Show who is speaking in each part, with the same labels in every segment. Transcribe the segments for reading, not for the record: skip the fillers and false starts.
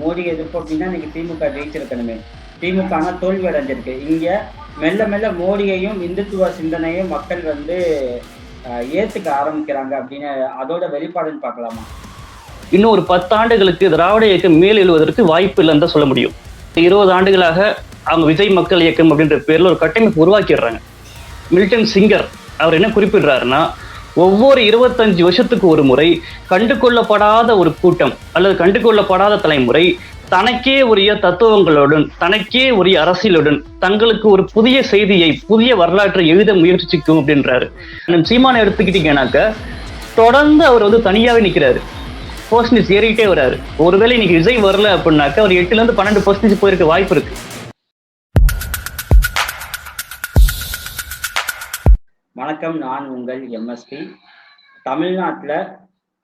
Speaker 1: மோடி எதிர்ப்பு அப்படின்னா இன்னைக்கு திமுக ஜெயிச்சிருக்கணுமே. திமுக ஆனா தோல்வி அடைஞ்சிருக்கு. இங்க மெல்ல மெல்ல மோடியையும் இந்துத்துவ சிந்தனையும் மக்கள் வந்து ஏத்துக்க ஆரம்பிக்கிறாங்க அப்படின்னு அதோட வெளிப்பாடுன்னு பார்க்கலாமா?
Speaker 2: இன்னும் ஒரு 10 ஆண்டுகளுக்கு திராவிட இயக்கம் மேல் எழுவதற்கு வாய்ப்பு இல்லைன்னு தான் சொல்ல முடியும். 20 ஆண்டுகளாக அவங்க விஜய் மக்கள் இயக்கம் அப்படின்ற பேர்ல ஒரு கட்டமைப்பு உருவாக்கிடுறாங்க. மில்டன் சிங்கர் அவர் என்ன குறிப்பிடுறாருன்னா, ஒவ்வொரு 25 வருஷத்துக்கு ஒரு முறை கண்டுகொள்ளப்படாத ஒரு கூட்டம் அல்லது கண்டுகொள்ளப்படாத தலைமுறை தனக்கே உரிய தத்துவங்களுடன் தனக்கே உரிய அரசியலுடன் தங்களுக்கு ஒரு புதிய செய்தியை புதிய வரலாற்றை எழுத முயற்சிக்கும் அப்படின்றாரு. சீமானை எடுத்துக்கிட்டீங்கன்னாக்க தொடர்ந்து அவர் வந்து தனியாவே நிற்கிறாரு. பர்சன்டேஜ் ஏறிட்டே வராரு. ஒருவேளை இன்னைக்கு விஜய் வரல அப்படின்னாக்க அவர் 8% போயிருக்க வாய்ப்பு இருக்கு.
Speaker 1: வணக்கம், நான் உங்கள் எம்எஸ்பி. தமிழ்நாட்டில்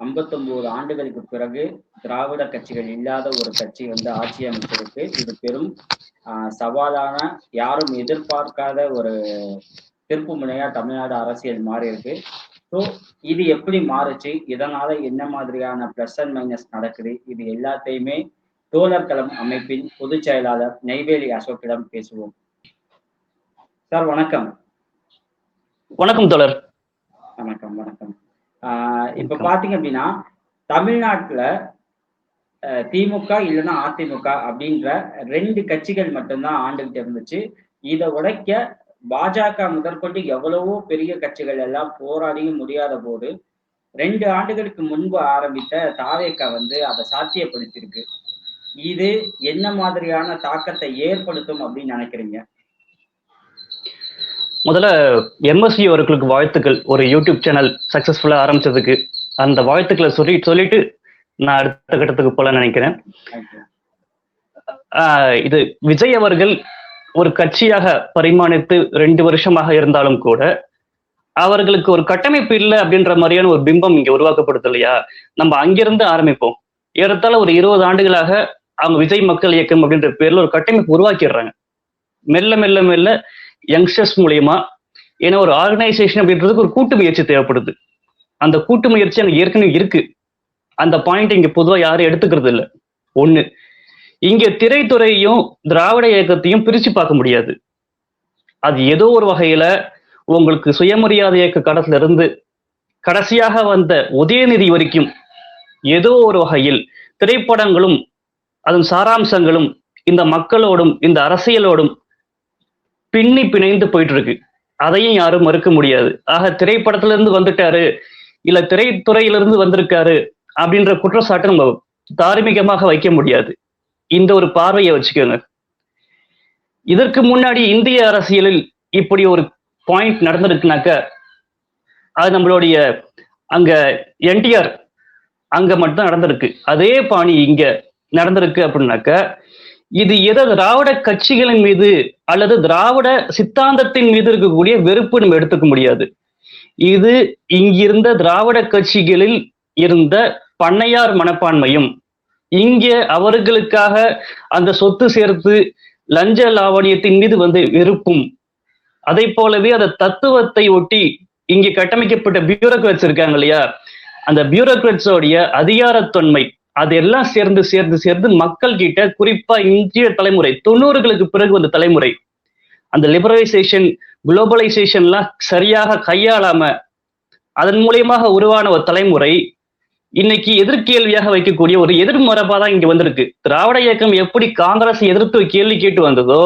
Speaker 1: 59 ஆண்டுகளுக்கு பிறகு திராவிட கட்சிகள் இல்லாத ஒரு கட்சி வந்து ஆட்சி அமைச்சிருக்கு. இது பெரும் சவாலான, யாரும் எதிர்பார்க்காத ஒரு திருப்பு முனையா தமிழ்நாடு அரசியல் மாறி இருக்கு. ஸோ இது எப்படி மாறுச்சு, இதனால என்ன மாதிரியான பிளஸ் அண்ட் மைனஸ் நடக்குது, இது எல்லாத்தையுமே தோழர் களம் அமைப்பின் பொதுச் செயலாளர் நெய்வேலி அசோக்கிடம் பேசுவோம். சார் வணக்கம்.
Speaker 2: வணக்கம் தோழர்.
Speaker 1: வணக்கம் வணக்கம். இப்ப பாத்தீங்க அப்படின்னா தமிழ்நாட்டுல திமுக இல்லைன்னா அதிமுக அப்படின்ற 2 கட்சிகள் மட்டும்தான் ஆண்டுகிட்டு இருந்துச்சு. இதை உடைக்க பாஜக முதற்கொண்டு எவ்வளவோ பெரிய கட்சிகள் எல்லாம் போராடியும் முடியாத போது 2 ஆண்டுகளுக்கு முன்பு ஆரம்பித்த தாவேக வந்து அதை சாத்தியப்படுத்தியிருக்கு. இது என்ன மாதிரியான தாக்கத்தை ஏற்படுத்தும் அப்படின்னு நினைக்கிறீங்க?
Speaker 2: முதல்ல எம்எஸ்சி அவர்களுக்கு வாழ்த்துக்கள். ஒரு யூடியூப் சேனல் சக்சஸ்ஃபுல்லா ஆரம்பிச்சதுக்கு அந்த வாழ்த்துக்களை சொல்லிட்டு நான் அடுத்த கட்டத்துக்கு போல நினைக்கிறேன். இது விஜய் அவர்கள் ஒரு கட்சியாக பரிமாணித்து 2 வருஷமாக இருந்தாலும் கூட அவர்களுக்கு ஒரு கட்டமைப்பு இல்லை அப்படின்ற மாதிரியான ஒரு பிம்பம் இங்க உருவாக்கப்படுது இல்லையா? நம்ம அங்கிருந்து ஆரம்பிப்போம். ஏறத்தாழ ஒரு 20 ஆண்டுகளாக அவங்க விஜய் மக்கள் இயக்கம் அப்படின்ற பேர்ல ஒரு கட்டமைப்பு உருவாக்கிடுறாங்க. மெல்ல மெல்ல மெல்ல யங்ஸ்டர்ஸ் மூலியமா. ஏன்னா ஒரு ஆர்கனைசேஷன் அப்படின்றதுக்கு ஒரு கூட்டு முயற்சி தேவைப்படுது. அந்த கூட்டு முயற்சி அங்க ஏற்கனவே இருக்கு. அந்த பாயிண்ட் இங்க பொதுவா யாரும் எடுத்துக்கிறது இல்லை. ஒண்ணு, இங்க திரைத்துறையும் திராவிட இயக்கத்தையும் பிரிச்சு பார்க்க முடியாது. அது ஏதோ ஒரு வகையில உங்களுக்கு சுயமரியாதை இயக்க கடத்துல இருந்து கடைசியாக வந்த உதயநிதி வரைக்கும் ஏதோ ஒரு வகையில் திரைப்படங்களும் அதன் சாராம்சங்களும் இந்த மக்களோடும் இந்த அரசியலோடும் பின்னி பிணைந்து போயிட்டு இருக்கு. அதையும் யாரும் மறுக்க முடியாது. ஆக திரைப்படத்துல இருந்து வந்துட்டாரு இல்ல திரைத்துறையிலிருந்து வந்திருக்காரு அப்படின்ற குற்றச்சாட்டை நம்ம தார்மீகமாக வைக்க முடியாது. இந்த ஒரு பார்வையை வச்சுக்கோங்க. இதற்கு முன்னாடி இந்திய அரசியலில் இப்படி ஒரு பாயிண்ட் நடந்திருக்குனாக்க அது நம்மளுடைய அங்க என்டிஆர் அங்க மட்டும் நடந்திருக்கு. அதே பாணி இங்க நடந்திருக்கு அப்படின்னாக்க இது எதை திராவிட கட்சிகளின் மீது அல்லது திராவிட சித்தாந்தத்தின் மீது இருக்கக்கூடிய வெறுப்பு நம்ம எடுத்துக்க முடியாது. இது இங்கிருந்த திராவிட கட்சிகளில் இருந்த பண்ணையார் மனப்பான்மையும் இங்கே அவர்களுக்காக அந்த சொத்து சேர்த்து லஞ்ச லாவணியத்தின் மீது வந்து வெறுப்பும், அதை போலவே அந்த தத்துவத்தை ஒட்டி இங்கே கட்டமைக்கப்பட்ட பியூரோக்ராட்ஸ் இருக்காங்க இல்லையா, அந்த பியூரோக்ராட்ஸோடைய அதிகாரத்தன்மை அதெல்லாம் சேர்ந்து சேர்ந்து சேர்ந்து மக்கள் கிட்ட, குறிப்பா இந்திய தலைமுறை 90களுக்கு பிறகு வந்த தலைமுறை அந்த லிபரலைசேஷன் குளோபலைசேஷன்லாம் சரியாக கையாளாம அதன் மூலியமாக உருவான ஒரு தலைமுறை இன்னைக்கு எதிர்கேள்வியாக வைக்கக்கூடிய ஒரு எதிர்மரபா தான் இங்க வந்திருக்கு. திராவிட இயக்கம் எப்படி காங்கிரஸ் எதிர்த்து கேள்வி கேட்டு வந்ததோ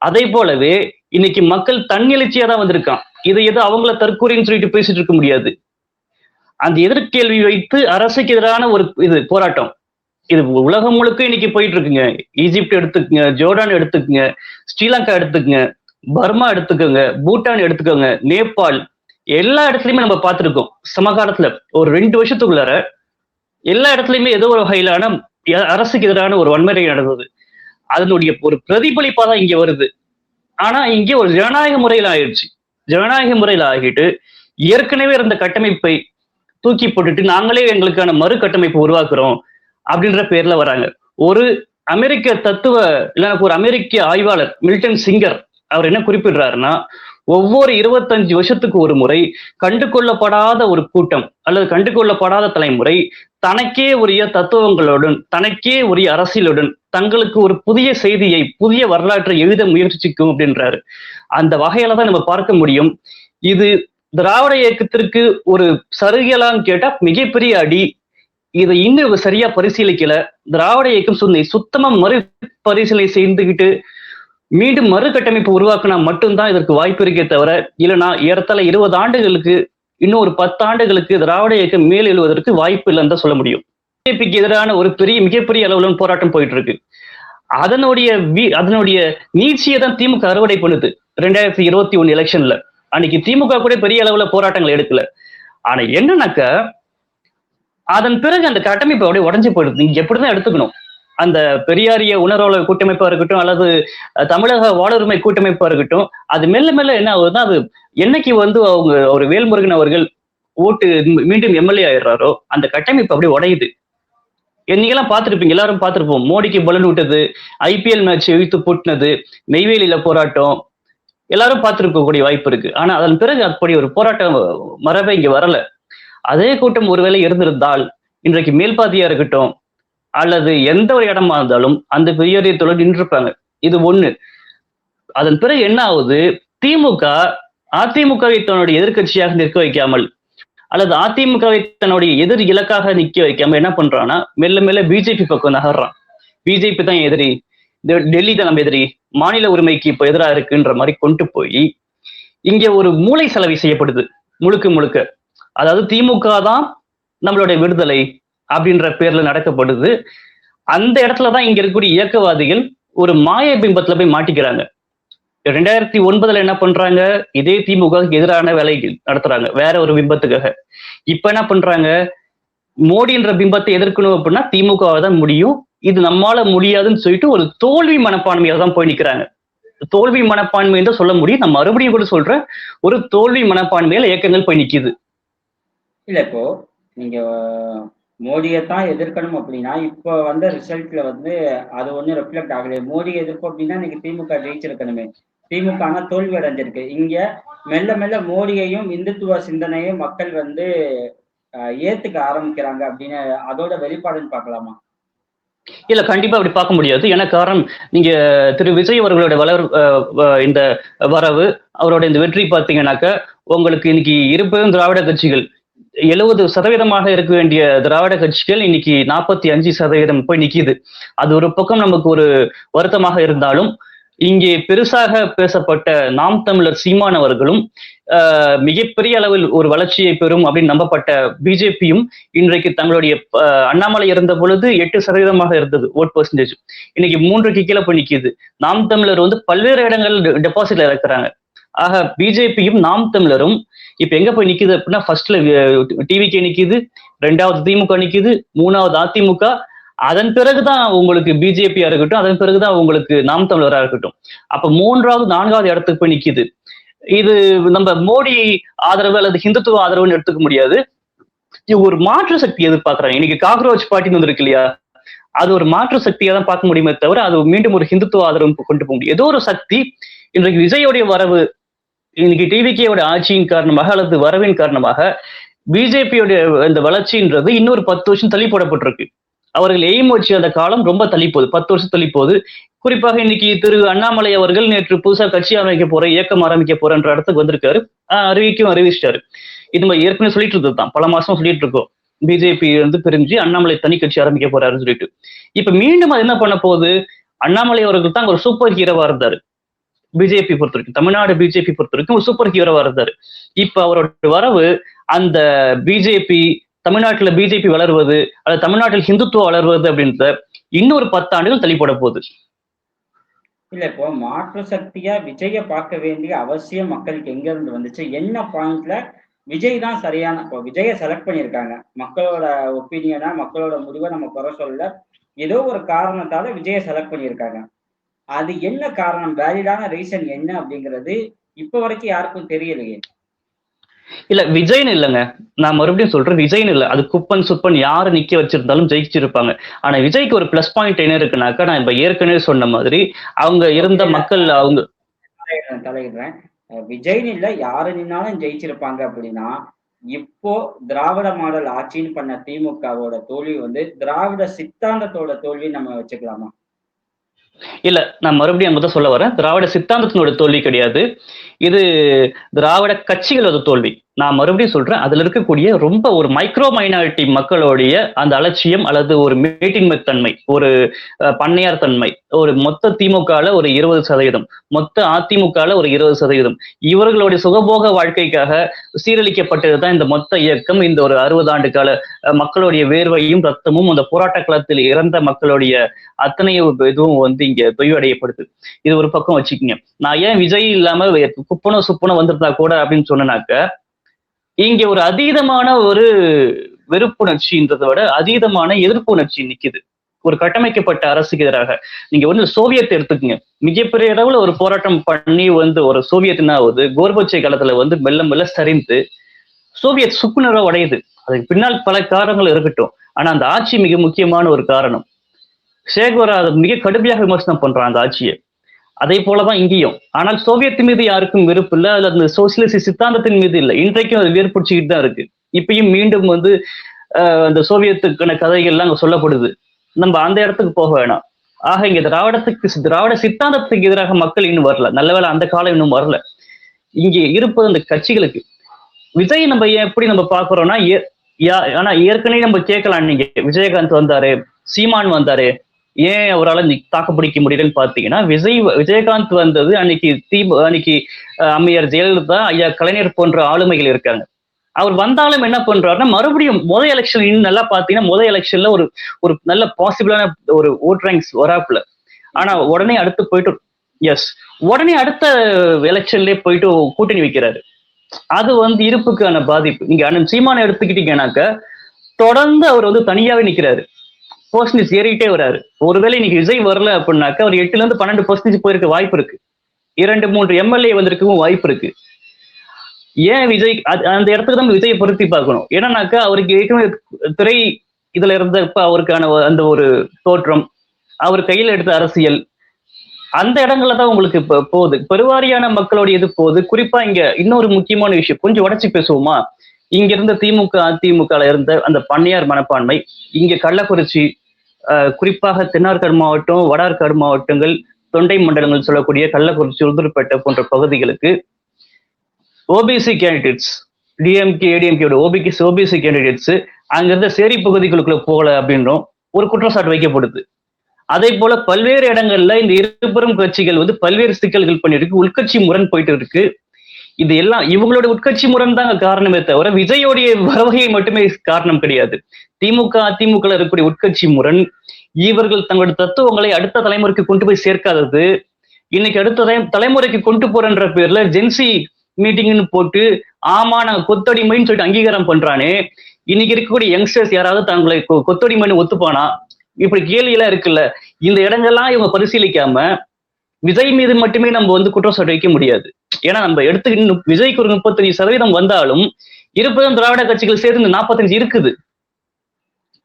Speaker 2: அதே போலவே இன்னைக்கு மக்கள் தன்னெழுச்சியா தான் வந்திருக்கான். இதை எதோ அவங்கள தற்கொலைன்னு சொல்லிட்டு பேசிட்டு இருக்க முடியாது. அந்த எதிர்கேள்வி வைத்து அரசுக்கு எதிரான ஒரு இது போராட்டம் இது உலகம் முழுக்க இன்னைக்கு போயிட்டு இருக்குங்க. ஈஜிப்ட் எடுத்துக்குங்க, ஜோர்டான் எடுத்துக்குங்க, ஸ்ரீலங்கா எடுத்துக்குங்க, பர்மா எடுத்துக்கோங்க, பூட்டான் எடுத்துக்கோங்க, நேபாள், எல்லா இடத்துலயுமே நம்ம பார்த்துருக்கோம். சமகாலத்துல ஒரு 2 வருஷத்துக்குள்ளார எல்லா இடத்துலயுமே ஏதோ ஒரு வகையிலான அரசுக்கு எதிரான ஒரு வன்முறை நடந்தது. அதனுடைய ஒரு பிரதிபலிப்பா தான் இங்க வருது. ஆனா இங்கே ஒரு ஜனநாயக முறையில் ஆயிடுச்சு. ஜனநாயக முறையில் ஆகிட்டு ஏற்கனவே இருந்த கட்டமைப்பை தூக்கி போட்டுட்டு நாங்களே எங்களுக்கான மறு கட்டமைப்பு உருவாக்குறோம் அப்படின்ற பேர்ல வராங்க. ஒரு அமெரிக்க தத்துவ இல்ல ஒரு அமெரிக்க ஆய்வாளர் மில்டன் சிங்கர் அவர் என்ன குறிப்பிடுறாருன்னா, ஒவ்வொரு 25 வருஷத்துக்கு ஒரு முறை கண்டுகொள்ளப்படாத ஒரு கூட்டம் அல்லது கண்டுகொள்ளப்படாத தலைமுறை தனக்கே உரிய தத்துவங்களுடன் தனக்கே உரிய அரசியலுடன் தங்களுக்கு ஒரு புதிய செய்தியை புதிய வரலாற்றை எழுத முயற்சிக்கும் அப்படின்றாரு. அந்த வகையில தான் நம்ம பார்க்க முடியும். இது திராவிட இயக்கத்திற்கு ஒரு சருகலான்னு கேட்டா மிகப்பெரிய அடி. இதை இன்னும் சரியா பரிசீலிக்கல. திராவிட இயக்கம் சுத்தமா மறு பரிசீலனை செய்துகிட்டு மீண்டும் மறுகட்டமைப்பு உருவாக்கினா மட்டும்தான் இதற்கு வாய்ப்பு இருக்கே தவிர, இல்லைன்னா ஏறத்தாழ 20 ஆண்டுகளுக்கு இன்னும் ஒரு 10 ஆண்டுகளுக்கு திராவிட இயக்கம் மேல் எழுவதற்கு வாய்ப்பு இல்லைன்னு தான் சொல்ல முடியும். பிஜேபிக்கு எதிரான ஒரு மிகப்பெரிய அளவுல போராட்டம் போயிட்டு இருக்கு. அதனுடைய நீட்சியை தான் திமுக அறுவடை பண்ணுது 2021 எலெக்ஷன்ல. அன்னைக்கு திமுக கூட பெரிய அளவுல போராட்டங்கள் எடுக்கல. ஆனா என்னன்னாக்க அதன் பிறகு அந்த கட்டமைப்பு அப்படியே உடஞ்சு போயிடுது. நீங்க எப்படிதான் எடுத்துக்கணும். அந்த பெரியாரிய உணர்வாளர் கூட்டமைப்பா இருக்கட்டும் அல்லது தமிழக வாழ்வுரிமை கூட்டமைப்பா இருக்கட்டும், அது மெல்ல மெல்ல என்ன ஆகுதுன்னா, அது என்னைக்கு அவங்க ஒரு வேல்முருகன் அவர்கள் ஓட்டு மீண்டும் எம்எல்ஏ ஆயிடுறாரோ அந்த கட்டமைப்பு அப்படியே உடையுது. என்னைக்கெல்லாம் பார்த்துருப்பீங்க, எல்லாரும் பார்த்துருப்போம். மோடிக்கு பலன் விட்டது, ஐபிஎல் மேட்ச் இழுத்து பூட்டினது, நெய்வேலியில போராட்டம், எல்லாரும் பார்த்துருக்கக்கூடிய வாய்ப்பு இருக்கு. ஆனா அதன் பிறகு அப்படி ஒரு போராட்டம் மரபே இங்க வரல. அதே கூட்டம் ஒருவேளை இருந்திருந்தால் இன்றைக்கு மேல்பாதியா இருக்கட்டும் அல்லது எந்த ஒரு இடமா இருந்தாலும் அந்த பெரியாரியத்தோட நின்றுப்பாங்க. இது ஒண்ணு. அதன் பிறகு என்ன ஆகுது, திமுக அதிமுகவை தன்னுடைய எதிர்கட்சியாக நிற்க வைக்காமல் அல்லது அதிமுகவை தன்னுடைய எதிர் இலக்காக நிற்க வைக்காம என்ன பண்றான்னா மெல்ல மெல்ல பிஜேபி பக்கம் நகர்றான். பிஜேபி தான் எதிரி, டெல்லி தான் நம்ம எதிரி, மாநில உரிமைக்கு இப்ப எதிராக இருக்குன்ற மாதிரி கொண்டு போய் இங்க ஒரு மூளை செலவை செய்யப்படுது முழுக்க முழுக்க. அதாவது திமுக தான் நம்மளுடைய விடுதலை அப்படின்ற பேர்ல நடக்கப்படுது. அந்த இடத்துலதான் இங்க இருக்கக்கூடிய இயக்கவாதிகள் ஒரு மாய பிம்பத்துல போய் மாட்டிக்கிறாங்க. 2009 என்ன பண்றாங்க, இதே திமுக எதிரான வேலைகள் நடத்துறாங்க வேற ஒரு பிம்பத்துக்காக. இப்ப என்ன பண்றாங்க, மோடின்ற பிம்பத்தை எதிர்க்கணும் அப்படின்னா திமுகவை தான் முடியும், இது நம்மால முடியாதுன்னு சொல்லிட்டு ஒரு தோல்வி மனப்பான்மையா தான் போய் நிக்கிறாங்க. தோல்வி மனப்பான்மை தான் சொல்ல முடியும். நான் மறுபடியும் கூட சொல்றேன், ஒரு தோல்வி மனப்பான்மையில இயக்கங்கள் போய் நிக்குது.
Speaker 1: இல்ல இப்போ நீங்க மோடியை தான் எதிர்க்கணும் அப்படின்னா இப்போ வந்த ரிசல்ட்ல அது ஒன்றும் ரெஃப்ளெக்ட் ஆகலையே. மோடியை எதிர்ப்போம் அப்படின்னா இன்னைக்கு திமுக ஜெயிச்சிருக்கணுமே. திமுக ஆனா தோல்வி அடைஞ்சிருக்கு. இங்க மெல்ல மெல்ல மோடியையும் இந்துத்துவ சிந்தனையும் மக்கள் ஏத்துக்க ஆரம்பிக்கிறாங்க அப்படின்னு அதோட வெளிப்பாடுன்னு பார்க்கலாமா?
Speaker 2: இல்ல, கண்டிப்பா அப்படி பார்க்க முடியாது. ஏன்னா காரணம், நீங்க திரு விஜய் அவர்களோட இந்த வரவு, அவரோட இந்த வெற்றி பார்த்தீங்கன்னாக்க உங்களுக்கு இன்னைக்கு இருப்பதும் திராவிட கட்சிகள் 70% இருக்க வேண்டிய திராவிட கட்சிகள் இன்னைக்கு 45% போய் நிக்குது. அது ஒரு பக்கம் நமக்கு ஒரு வருத்தமாக இருந்தாலும், இங்கே பெருசாக பேசப்பட்ட நாம் தமிழர் சீமான் அவர்களும் மிகப்பெரிய அளவில் ஒரு வளர்ச்சியை பெறும் அப்படின்னு நம்பப்பட்ட பிஜேபியும் இன்றைக்கு தங்களுடைய அண்ணாமலை இருந்த பொழுது 8% இருந்தது ஓட் பெர்சன்டேஜ், இன்னைக்கு 3க்கு கீழே போய் நிக்குது. நாம் தமிழர் பல்வேறு இடங்கள் டெபாசிட்ல இருக்கிறாங்க. ஆக பிஜேபியும் நாம் தமிழரும் இப்ப எங்க போய் நிக்குது அப்படின்னா, ஃபர்ஸ்ட்ல டிவிகே நிக்குது, 2வது திமுக நிக்குது, 3வது அதிமுக, அதன் பிறகுதான் உங்களுக்கு பிஜேபியா இருக்கட்டும், அதன் பிறகுதான் உங்களுக்கு நாம் தமிழரா இருக்கட்டும். அப்ப 3வது 4வது இடத்துக்கு போய் நிக்குது. இது நம்ம மோடி ஆதரவு அல்லது ஹிந்துத்துவ ஆதரவுன்னு எடுத்துக்க முடியாது. இது ஒரு மாற்று சக்தி எதிர்பார்க்கறாங்க. இன்னைக்கு காக்ரோச் பார்ட்டின்னு வந்திருக்கு இல்லையா, அது ஒரு மாற்று சக்தியா தான் பார்க்க முடியுமே தவிர அது மீண்டும் ஒரு ஹிந்துத்துவ ஆதரவு கொண்டு போக முடியும். ஏதோ ஒரு சக்தி இன்றைக்கு விஜயோடைய வரவு, இன்னைக்கு டிவிகேயோட ஆட்சியின் காரணமாக அல்லது வரவின் காரணமாக பிஜேபியோட இந்த வளர்ச்சின்றது இன்னொரு 10 வருஷம் தள்ளி போடப்பட்டிருக்கு. அவர்கள் எய்ம் வச்சு அந்த காலம் ரொம்ப தள்ளி போகுது, 10 வருஷம் தள்ளி போகுது. குறிப்பாக இன்னைக்கு திரு அண்ணாமலை அவர்கள் நேற்று புதுசா கட்சி ஆரம்பிக்க போறேன், இயக்கம் ஆரம்பிக்க போறேன்ற இடத்துக்கு வந்திருக்காரு. அறிவிச்சிட்டாரு. இது நம்ம ஏற்கனவே சொல்லிட்டு இருந்ததுதான், பல மாசம் சொல்லிட்டு இருக்கோம். பிஜேபி பிரிஞ்சு அண்ணாமலை தனி கட்சி ஆரம்பிக்க போறாருன்னு சொல்லிட்டு. இப்ப மீண்டும் அது என்ன பண்ண போகுது, அண்ணாமலை அவர்கள் தான் ஒரு சூப்பர் ஹீரோவா இருந்தாரு பிஜேபி பொறுத்த வரைக்கும், தமிழ்நாடு பிஜேபி பொறுத்த வரைக்கும் ஒரு சூப்பர் ஹீரோவா இருந்தாரு. இப்ப அவரோட வரவு அந்த பிஜேபி தமிழ்நாட்டுல பிஜேபி வளர்வது அல்லது தமிழ்நாட்டில் ஹிந்துத்துவ வளர்வது அப்படின்ற இன்னொரு 10 ஆண்டுகள் தள்ளி போட போகுது.
Speaker 1: இல்ல இப்போ மாற்று சக்தியா விஜய பார்க்க வேண்டிய அவசியம் மக்களுக்கு எங்க இருந்து வந்துச்சு, என்ன பாயிண்ட்ல விஜய் தான் சரியான, இப்போ விஜய செலக்ட் பண்ணியிருக்காங்க, மக்களோட ஒப்பீனியனா மக்களோட முடிவை நம்ம குறை சொல்ல, ஏதோ ஒரு காரணத்தால விஜய செலக்ட் பண்ணியிருக்காங்க. அது என்ன காரணம், வேலிடான ரீசன் என்ன அப்படிங்கிறது இப்ப வரைக்கும் யாருக்கும் தெரியலையே.
Speaker 2: இல்ல விஜய்னு இல்லைங்க, நான் மறுபடியும் சொல்றேன், விஜய்னு இல்ல, அது குப்பன் சுப்பன் யாரு நிக்க வச்சிருந்தாலும் ஜெயிச்சிருப்பாங்க. ஆனா விஜய்க்கு ஒரு பிளஸ் பாயிண்ட் என்ன இருக்குனாக்கா, நான் இப்ப ஏற்கனவே சொன்ன மாதிரி அவங்க இருந்த மக்கள் அவங்க
Speaker 1: தலையிடுறேன். விஜய்னு இல்ல யாரு நின்னாலும் ஜெயிச்சிருப்பாங்க அப்படின்னா, இப்போ திராவிட மாடல் ஆட்சின்னு பண்ண திமுகவோட தோல்வி வந்து திராவிட சித்தாந்தத்தோட தோல்வின்னு நம்ம வச்சுக்கலாமா?
Speaker 2: இல்ல, நான் மறுபடியும் அங்கதான் சொல்ல வரேன். திராவிட சித்தாந்தத்தினோட தோல்வி கிடையாது. இது திராவிட கட்சிகளோட தோல்வி. நான் மறுபடியும் சொல்றேன். அதுல இருக்கக்கூடிய ரொம்ப ஒரு மைக்ரோ மைனாரிட்டி மக்களுடைய அந்த அலட்சியம் அல்லது ஒரு மீட்டிங் தன்மை, ஒரு பண்ணையார் தன்மை, ஒரு மொத்த திமுகல ஒரு 20%, மொத்த அதிமுகல ஒரு 20%. இவர்களுடைய சுகபோக வாழ்க்கைக்காக சீரழிக்கப்பட்டதுதான் இந்த மொத்த இயக்கம். இந்த ஒரு 60 ஆண்டு கால மக்களுடைய வேர்வையும் ரத்தமும் அந்த போராட்ட களத்தில் இறந்த மக்களுடைய அத்தனை இதுவும் வந்து இங்க தொய்வடையப்படுது. இது ஒரு பக்கம் வச்சுக்கோங்க. நான் ஏன் விஜய் இல்லாம குப்பனோ சுப்பனோ வந்திருந்தா கூட அப்படின்னு சொன்னாக்க, இங்க ஒரு அதீதமான ஒரு வெறுப்புணர்ச்சின்றதை விட அதீதமான எதிர்ப்புணர்ச்சி நிக்குது. ஒரு கட்டமைக்கப்பட்ட அரசுக்கு எதிராக. நீங்க வந்து சோவியத் எடுத்துக்கங்க. மிகப்பெரிய அளவுல ஒரு போராட்டம் பண்ணி வந்து ஒரு சோவியத் என்ன ஆகுது, கோர்பச்சே காலத்துல வந்து மெல்ல மெல்ல சரிந்து சோவியத் சுக்குநூறா உடையுது. அதுக்கு பின்னால் பல காரணங்கள் இருக்கட்டும். ஆனா அந்த ஆட்சி மிக முக்கியமான ஒரு காரணம். சேகுவரா அதை மிக கடுமையாக விமர்சனம் பண்றான் அந்த ஆட்சியை. அதே போலதான் இங்கேயும். ஆனால் சோவியத் மீது யாருக்கும் வெறுப்பு இல்லை, அல்லது அந்த சோசியலிச சித்தாந்தத்தின் மீது இல்லை. இன்றைக்கும் அது வேறுபடுத்திக்கிட்டு தான் இருக்கு. இப்பயும் மீண்டும் வந்து அந்த சோவியத்துக்கான கதைகள்லாம் அங்க சொல்லப்படுது. நம்ம அந்த இடத்துக்கு போக வேணாம். ஆக இங்க திராவிட சித்தாந்தத்துக்கு எதிராக மக்கள் இன்னும் வரல. நல்லவேளை அந்த காலம் இன்னும் வரல. இங்க இருப்பது அந்த கட்சிகளுக்கு. விஜய் நம்ம எப்படி நம்ம பாக்குறோம்னா, ஆனா ஏற்கனவே நம்ம கேட்கலாம். நீங்க விஜயகாந்த் வந்தாரு, சீமான் வந்தாரு, ஏன் அவரால் தாக்கு பிடிக்க முடியலன்னு பாத்தீங்கன்னா, விஜயகாந்த் வந்தது அன்னைக்கு அம்மையார் ஜெயலலிதா, ஐயா கலைஞர் போன்ற ஆளுமைகள் இருக்காங்க. அவர் வந்தாலும் என்ன பண்றாருன்னா, மறுபடியும் முதல் எலெக்ஷன் இன்னும் நல்லா பாத்தீங்கன்னா, முதல் எலெக்ஷன்ல ஒரு நல்ல பாசிபிளான ஒரு ஓட் ரேங்க்ஸ் வராப்புல. ஆனா உடனே அடுத்த எலெக்ஷன்லயே போயிட்டு கூட்டணி வைக்கிறாரு. அது வந்து இருப்புக்கான பாதிப்பு. நீங்க அண்ணன் சீமான எடுத்துக்கிட்டீங்கன்னாக்க, தொடர்ந்து அவர் வந்து தனியாவே நிக்கிறாரு. பர்சன்டேஜ் ஏறிட்டே வராரு. ஒருவேளை இன்னைக்கு விஜய் வரல அப்படின்னாக்க அவர் 8% போயிருக்க வாய்ப்பு இருக்கு. 2-3 எம்எல்ஏ வந்திருக்கவும் வாய்ப்பு இருக்கு. ஏன் விஜய் அந்த இடத்துக்கு தான் விஜயை பொருத்தி பார்க்கணும். ஏன்னாக்கா அவருக்கு ஏற்கனவே திரை இதுல இருந்தப்ப அவருக்கான அந்த ஒரு தோற்றம், அவர் கையில் எடுத்த அரசியல், அந்த இடங்கள்ல தான் உங்களுக்கு இப்ப போகுது. பெருவாரியான மக்களுடைய இது போகுது. குறிப்பா இங்க இன்னொரு முக்கியமான விஷயம், கொஞ்சம் உடச்சி பேசுவோமா? இங்க இருந்த திமுக அதிமுக இருந்த அந்த பண்ணையார் மனப்பான்மை இங்க கள்ளக்குறிச்சி, குறிப்பாக தென்னார்காடு மாவட்டம், வடார்காடு மாவட்டங்கள், தொண்டை மண்டலங்கள் சொல்லக்கூடிய கள்ளக்குறிச்சி, உளுந்தூர்பேட்டை போன்ற பகுதிகளுக்கு ஓபிசி கேண்டிடேட்ஸ், டிஎம்கே ஏடிஎம்கேயோட ஓபிசி கேண்டிடேட்ஸ் அங்க இருந்த சேரி பகுதிகளுக்குள்ள போகல அப்படின்னும் ஒரு குற்றச்சாட்டு வைக்கப்படுது. அதே போல பல்வேறு இடங்கள்ல இந்த இருபெரும் கட்சிகள் வந்து பல்வேறு சிக்கல்கள் பண்ணிருக்கு. உள்கட்சி முரண் போயிட்டு இருக்கு. இது எல்லாம் இவங்களோட உட்கட்சி முரண் தான் காரணமே தவிர விஜயோடைய வரவகையை மட்டுமே காரணம் கிடையாது. திமுக அதிமுக இருக்கக்கூடிய உட்கட்சி முரண், இவர்கள் தங்களுடைய தத்துவங்களை அடுத்த தலைமுறைக்கு கொண்டு போய் சேர்க்காதது, இன்னைக்கு அடுத்த தலைமுறைக்கு கொண்டு போறன்ற பேர்ல ஜென்சி மீட்டிங்னு போட்டு ஆமா நாங்க கொத்தடிமைன்னு சொல்லிட்டு அங்கீகாரம் பண்றானே. இன்னைக்கு இருக்கக்கூடிய யங்ஸ்டர்ஸ் யாராவது தங்களை கொத்தடிமைன்னு ஒத்துப்பானா? இப்படி கேள்வி எல்லாம் இருக்குல்ல. இந்த இடங்கள்லாம் இவங்க பரிசீலிக்காம விஜய் மீது மட்டுமே நம்ம வந்து குற்றச்சாட்டு வைக்க முடியாது. ஏன்னா நம்ம எடுத்து விஜய்க்கு ஒரு 35% வந்தாலும் இருப்பதும் திராவிட கட்சிகள் சேர்ந்து 45 இருக்குது.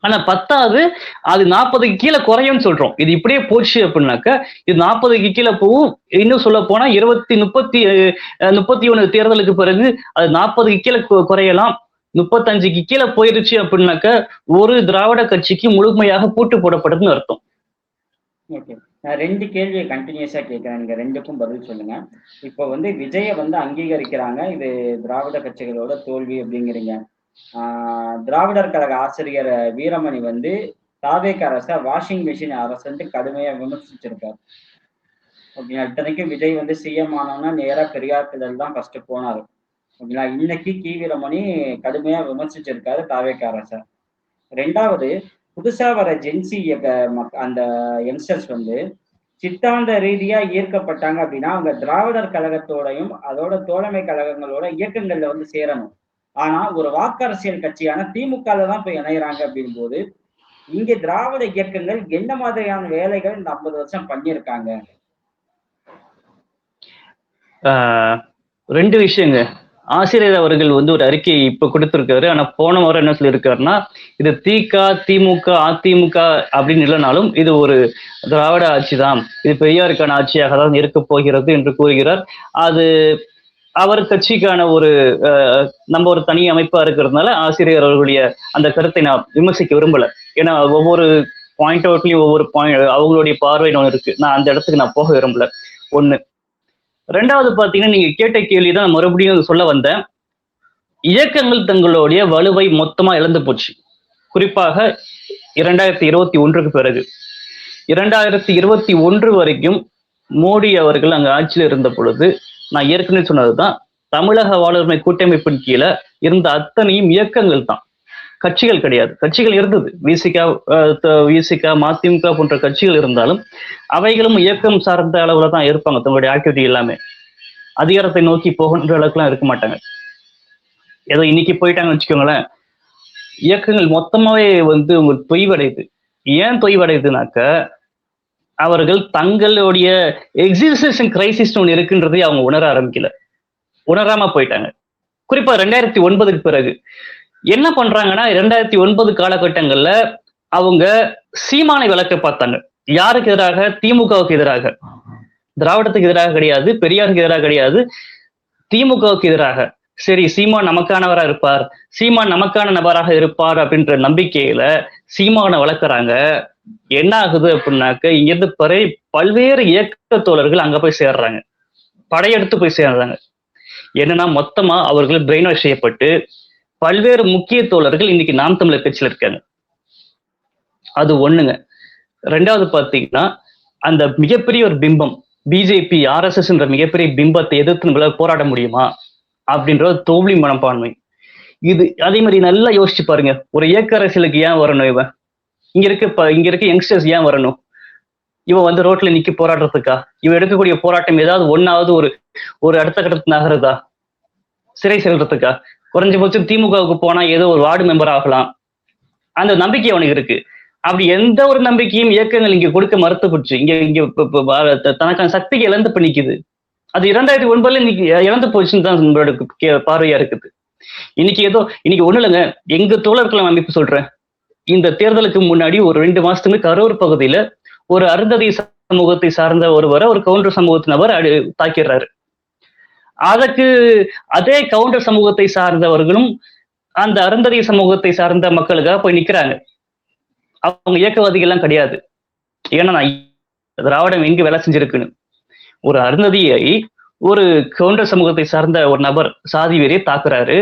Speaker 2: ஆனா 10வது அது 40க்கு கீழே குறையும் சொல்றோம். இது இப்படியே போச்சு அப்படின்னாக்க இது 40க்கு கீழே போகும். இன்னும் சொல்ல போனா 31 தேர்தலுக்கு பிறகு அது 40க்கு கீழே குறையலாம். 35க்கு கீழே போயிருச்சு அப்படின்னாக்க ஒரு திராவிட கட்சிக்கு முழுமையாக பூட்டு போடப்படுதுன்னு அர்த்தம்.
Speaker 1: ஓகே, நான் 2 கேள்வியை கண்டினியூஸா கேட்கிறேன். நீங்க 2க்கும் பதில் சொல்லுங்க. இப்போ வந்து விஜயை வந்து அங்கீகரிக்கிறாங்க, இது திராவிட கட்சிகளோட தோல்வி அப்படிங்கிறீங்க. திராவிடர் கழக ஆசிரியர் வீரமணி வந்து தாவேக அரசை வாஷிங் மிஷின் அரசு கடுமையா விமர்சிச்சிருக்காரு. ஓகேங்களா? இத்தனைக்கும் விஜய் வந்து சிஎம் ஆனோம்னா நேரா பெரியார் திடல் தான் ஃபர்ஸ்ட் போனாரு. ஓகேங்களா? இன்னைக்கு கி வீரமணி கடுமையா விமர்சிச்சிருக்காரு தாவேக அரசை. 2வது, புதுசா வர ஜென்சி அந்த யங்ஸ்டர்ஸ் வந்து சித்தாந்த ரீதியா ஈர்க்கப்பட்டாங்க அப்படின்னா அவங்க திராவிடர் கழகத்தோடையும் அதோட தோழமை கழகங்களோட இயக்கங்கள்ல வந்து சேரணும். ஆனா ஒரு வாக்கரசியல் கட்சியான திமுக தான் போய் இணையறாங்க அப்படின் போது இங்க திராவிட இயக்கங்கள் என்ன மாதிரியான வேலைகள் இந்த 50 வருஷம் பண்ணியிருக்காங்க?
Speaker 2: 2 விஷயங்க. ஆசிரியர் அவர்கள் வந்து ஒரு அறிக்கையை இப்ப கொடுத்திருக்காரு. ஆனா போன வாரம் என்ன சொல்லியிருக்காருன்னா, இது திமுக அதிமுக அப்படின்னு இல்லைனாலும் இது ஒரு திராவிட ஆட்சி தான், இது பெரியாருக்கான ஆட்சியாக தான் இருக்க போகிறது என்று கூறுகிறார். அது அவர் கட்சிக்கான ஒரு நம்ம ஒரு தனி அமைப்பா இருக்கிறதுனால ஆசிரியர் அவர்களுடைய அந்த கருத்தை நான் விமர்சிக்க விரும்பல. ஏன்னா ஒவ்வொரு பாயிண்ட் அவுட்லயும் ஒவ்வொரு பாயிண்ட் அவங்களுடைய பார்வைன்னு ஒன்று இருக்கு. நான் அந்த இடத்துக்கு நான் போக விரும்பல. ஒண்ணு. ரெண்டாவது பாத்தீங்கன்னா, நீங்க கேட்ட கேள்விதான் மறுபடியும் சொல்ல வந்தேன். இயக்கங்கள் தங்களுடைய வலுவை மொத்தமா இழந்து போச்சு. குறிப்பாக 2021க்கு பிறகு. 2021 வரைக்கும் மோடி அவர்கள் அங்க ஆட்சியில் இருந்த பொழுது, நான் ஏற்கனவே சொன்னதுதான், தமிழக வாழ்வுரிமை கூட்டமைப்பின் கீழே இருந்த அத்தனையும் இயக்கங்கள் தான், கட்சிகள் கிடையாது. கட்சிகள் இருந்தது, விசிக, மதிமுக போன்ற கட்சிகள் இருந்தாலும் அவைகளும் இயக்கம் சார்ந்த அளவுல தான் இருப்பாங்க. தங்களுடைய ஆக்டிவிட்டி எல்லாமே அதிகாரத்தை நோக்கி போகின்ற அளவுக்குலாம் இருக்க மாட்டாங்க. ஏதோ இன்னைக்கு போயிட்டாங்கன்னு வச்சுக்கோங்களேன், இயக்கங்கள் மொத்தமாவே தொய்வடையுது. ஏன் தொய்வடையுதுனாக்க, அவர்கள் தங்களுடைய எக்ஸிஸ்டேஷன் கிரைசிஸ் ஒன்று இருக்குன்றதை அவங்க உணர ஆரம்பிக்கல, உணராம போயிட்டாங்க. குறிப்பா 2009க்கு பிறகு என்ன பண்றாங்கன்னா, 2009 காலகட்டங்கள்ல அவங்க சீமானை விளக்க பார்த்தாங்க. யாருக்கு எதிராக? திமுகவுக்கு எதிராக. திராவிடத்துக்கு எதிராக கிடையாது, பெரியாருக்கு எதிராக கிடையாது, திமுகவுக்கு எதிராக. சரி, சீமான் நமக்கானவரா இருப்பார், சீமான் நமக்கான நபராக இருப்பார் அப்படின்ற நம்பிக்கையில சீமானை வளர்க்குறாங்க. என்ன ஆகுது அப்படின்னாக்க, இங்கிருந்து பல்வேறு இயக்க தோழர்கள் அங்க போய் சேர்றாங்க, படையெடுத்து போய் சேர்றாங்க. என்னன்னா, மொத்தமா அவர்கள் பிரெயின் வாஷ் செய்யப்பட்டு பல்வேறு முக்கிய தோழர்கள் இன்னைக்கு நாம் தமிழர் கட்சியில இருக்காங்க. அது ஒண்ணுங்க. ரெண்டாவது பாத்தீங்கன்னா, அந்த மிகப்பெரிய ஒரு பிம்பம் பிஜேபி RSS என்ற மிகப்பெரிய பிம்பத்தை எதிர்த்து நம்மளால போராட முடியுமா அப்படின்ற தோல்வி மனப்பான்மை. இது அதே மாதிரி நல்லா யோசிச்சு பாருங்க. ஒரு இயக்க அரசியலுக்கு ஏன் வரணும் இவன்? இங்க இருக்க யங்ஸ்டர்ஸ் ஏன் வரணும்? இவன் ரோட்ல நிக்க போராடுறதுக்கா? இவன் எடுக்கக்கூடிய போராட்டம் ஏதாவது ஒன்னாவது ஒரு அடுத்த கட்டத்துக்கு நகருதா? சிறை செல்றதுக்கா? குறைஞ்சபட்சம் திமுகவுக்கு போனா ஏதோ ஒரு வார்டு மெம்பர் ஆகலாம், அந்த நம்பிக்கை அவனுக்கு இருக்கு. அப்படி எந்த ஒரு நம்பிக்கையும் இயக்கங்கள் இங்க கொடுக்க மறுத்துப்போச்சு. இங்க தனக்கான சக்திக்கு இழந்து பண்ணிக்குது. அது 2009ல இன்னைக்கு இழந்து போச்சுன்னு தான் நம்மளோட பார்வையா இருக்குது. இன்னைக்கு ஒண்ணு இல்லைங்க, எங்க தோழர்கள் அமைப்பு சொல்றேன். இந்த தேர்தலுக்கு முன்னாடி ஒரு 2 மாசத்துக்கு கரூர் பகுதியில ஒரு அருந்ததி சமூகத்தை சார்ந்த ஒருவரை ஒரு கவுண்டர் சமூகத்தினவர் தாக்கிடுறாரு. அதற்கு அதே கவுண்டர் சமூகத்தை சார்ந்தவர்களும் அந்த அருந்ததி சமூகத்தை சார்ந்த மக்களுக்காக போய் நிக்கிறாங்க. அவங்க இயக்கவாதிகள் கிடையாது. ஏன்னா, நான் திராவிடம் எங்க வேலை செஞ்சிருக்குன்னு. ஒரு அருந்ததியை ஒரு கவுண்டர் சமூகத்தை சார்ந்த ஒரு நபர் சாதி வெறியை தாக்குறாரு.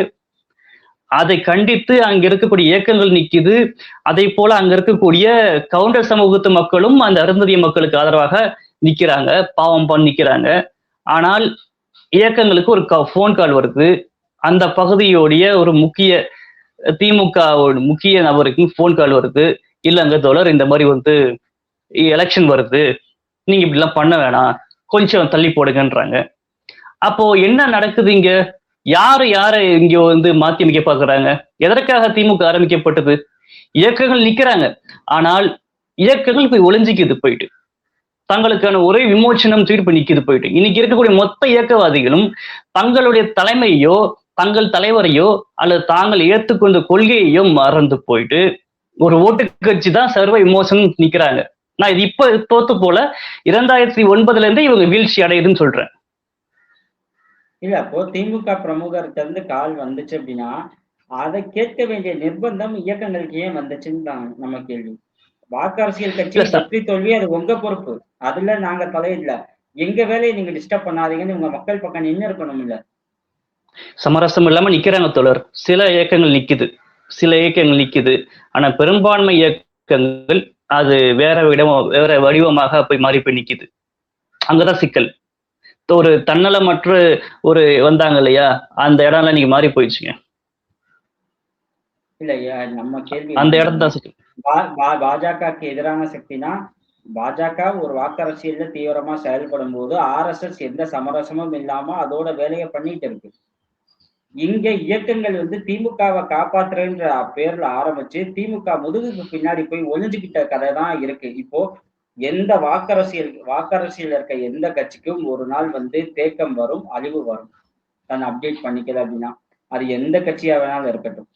Speaker 2: அதை கண்டித்து அங்க இருக்கக்கூடிய இயக்கங்கள் நிக்குது. அதே போல அங்க இருக்கக்கூடிய கவுண்டர் சமூகத்து மக்களும் அந்த அருந்ததிய மக்களுக்கு ஆதரவாக நிக்கிறாங்க, பாவம் பண்ணி நிக்கிறாங்க. ஆனால் இயக்கங்களுக்கு ஒரு போன் கால் வருது. அந்த பகுதியோடைய ஒரு முக்கிய திமுக முக்கிய நபருக்கு போன் கால் வருது. இல்லங்க தோழர், இந்த மாதிரி எலெக்ஷன் வருது, நீங்க இப்படி எல்லாம் பண்ண வேணாம், கொஞ்சம் தள்ளி போடுங்கன்றாங்க. அப்போ என்ன நடக்குது இங்க? யாரை இங்க மாத்தி அமைக்க பாக்குறாங்க? எதற்காக திமுக ஆரம்பிக்கப்பட்டது? இயக்கங்கள் நிக்கிறாங்க, ஆனால் இயக்கங்கள் போய் ஒளிஞ்சிக்குது போயிட்டு, தங்களுக்கான ஒரே விமோச்சனம் தீர்ப்பு நிக்குது போயிட்டு. இன்னைக்கு இருக்கக்கூடிய மொத்த இயக்கவாதிகளும் தங்களுடைய தலைமையோ தங்கள் தலைவரையோ அல்லது தாங்கள் ஏற்றுக்கொண்ட கொள்கையையோ மறந்து போயிட்டு ஒரு ஓட்டு கட்சி தான் சர்வ விமோசனம் நிக்கிறாங்க. நான் இது இப்ப தோத்து போல 2009ல இருந்து இவங்க வீழ்ச்சி அடையுதுன்னு சொல்றேன்.
Speaker 1: இல்ல, அப்போ திமுக பிரமுகர்கிட்ட இருந்து கால் வந்துச்சு அப்படின்னா அதை கேட்க வேண்டிய நிர்பந்தம் இயக்கங்களுக்கு ஏன் வந்துச்சுன்னு தான் நம்ம கேள்வி. வாக்கு அரசியல் கட்சி வெற்றி தோல்வி அது உங்க பொறுப்பு, அதுல நாங்க தலையிடல. எங்க வேலையை நீங்க டிஸ்டர்ப் பண்ணாதீங்கன்னு உங்க மக்கள் பக்கம் நின்று இருக்கணும். இல்ல,
Speaker 2: சமரசம் இல்லாம நிக்கிறாங்க தோழர். சில இயக்கங்கள் நிக்குது, ஆனா பெரும்பான்மை இயக்கங்கள் அது வேற வடிவமாக போய் மாறி போய் நிக்குது. அங்கதான் சிக்கல். ஒரு தன்னலமற்ற வந்தாங்க இல்லையா, அந்த இடம்லாம் நீங்க மாறி போயிடுச்சுங்க.
Speaker 1: இல்லையா, நம்ம கேள்வி
Speaker 2: அந்த இடம் தான் சிக்கல்.
Speaker 1: பாஜகவுக்கு எதிரான சக்தினா பாஜக ஒரு வாக்கு அரசியல்ல தீவிரமா செயல்படும் போது RSS எந்த சமரசமும் இல்லாம அதோட வேலையை பண்ணிட்டு இருக்கு. இங்க இயக்கங்கள் திமுகவை காப்பாத்துறன்ற பேர்ல ஆரம்பிச்சு திமுக முதுகுக்கு பின்னாடி போய் ஒளிஞ்சுக்கிட்ட கதை தான் இருக்கு. இப்போ எந்த வாக்கரசியல் இருக்க எந்த கட்சிக்கும் ஒரு நாள் தேக்கம் வரும், அழிவு வரும். தன்னை அப்டேட் பண்ணிக்கல அப்படின்னா அது எந்த கட்சியா வேணாலும் இருக்கட்டும்.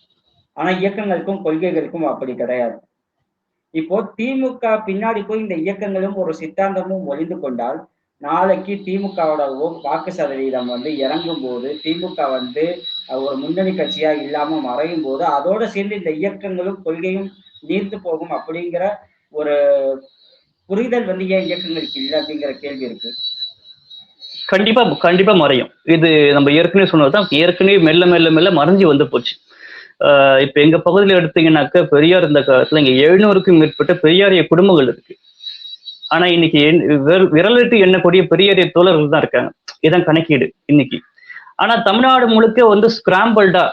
Speaker 1: ஆனா இயக்கங்களுக்கும் கொள்கைகளுக்கும் அப்படி கிடையாது. இப்போ திமுக பின்னாடி போய் இந்த இயக்கங்களும் ஒரு சித்தாந்தமும் ஒளிந்து கொண்டால் நாளைக்கு திமுகவோட வாக்கு சதவீதம் வந்து இறங்கும் போது, திமுக வந்து ஒரு முன்னணி கட்சியா இல்லாம மறையும் போது, அதோட சேர்ந்து இந்த இயக்கங்களும் கொள்கையும் நீர்த்து போகும் அப்படிங்கிற ஒரு புரிதல் வந்து ஏன் இயக்கங்களுக்கு இல்லை அப்படிங்கிற கேள்வி இருக்கு.
Speaker 2: கண்டிப்பா கண்டிப்பா மறையும். இது நம்ம ஏற்கனவே சொன்னதுதான், ஏற்கனவே மெல்ல மெல்ல மெல்ல மறைஞ்சு வந்து போச்சு. இப்ப எங்க பகுதியில் எடுத்தீங்கன்னாக்க, பெரியார் இருந்த காலத்துல இங்க 700க்கும் மேற்பட்ட பெரியாரிய குடும்பங்கள் இருக்கு. ஆனா இன்னைக்கு விரலிட்டு எண்ணக்கூடிய பெரியாரிய தோழர்கள் தான் இருக்காங்க. இதான் கணக்கீடு இன்னைக்கு. ஆனா தமிழ்நாடு முழுக்க வந்து ஸ்கிராம்பிள்டா,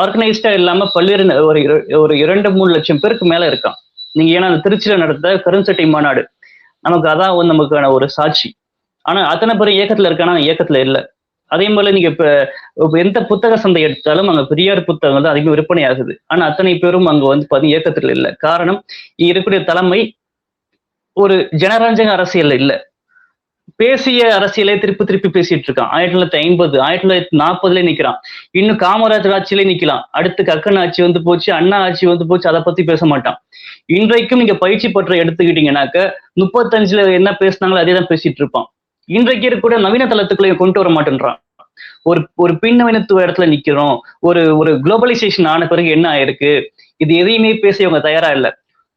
Speaker 2: ஆர்கனைஸ்டா இல்லாம பல்வேறு ஒரு 2-3 லட்சம் பேருக்கு மேல இருக்கான். நீங்க ஏன்னா அந்த திருச்சியில நடந்த கருஞ்சட்டை மாநாடு நமக்கு அதான் வந்து நமக்கான ஒரு சாட்சி. ஆனா அத்தனை பேரும் இயக்கத்துல இருக்கானா, இயக்கத்துல இல்ல. அதே போல நீங்க இப்ப எந்த புத்தக சந்தை எடுத்தாலும் அங்க பெரியார் புத்தகம் வந்து அதிகம் விற்பனை ஆகுது. ஆனா அத்தனை பேரும் அங்க வந்து பாத்தீங்கன்னா இயக்கத்துல இல்ல. காரணம், இருக்கக்கூடிய தலைமை ஒரு ஜனரஞ்சக அரசியல் இல்ல. பேசிய அரசியலே திருப்பி திருப்பி பேசிட்டு இருக்கான். 1950 1940 நிக்கிறான். இன்னும் காமராஜர் ஆட்சியிலே நிக்கலாம். அடுத்து கக்கன் ஆட்சி வந்து போச்சு, அண்ணா ஆட்சி வந்து போச்சு, அதை பத்தி பேச மாட்டான். இன்றைக்கும் நீங்க பயிற்சி பற்ற எடுத்துக்கிட்டீங்கன்னாக்க 35ல என்ன பேசினாங்களோ அதே தான் பேசிட்டு இருப்பான். இன்றைக்கு இருக்கக்கூடிய நவீன தளத்துக்குள்ள கொண்டு வர மாட்டேன்றான். ஒரு பின்னவீனத்துவ இடத்துல நிக்கிறோம். ஒரு குளோபலைசேஷன் ஆன பிறகு என்ன ஆயிருக்கு, இது எதையுமே பேச இவங்க தயாரா இல்லை.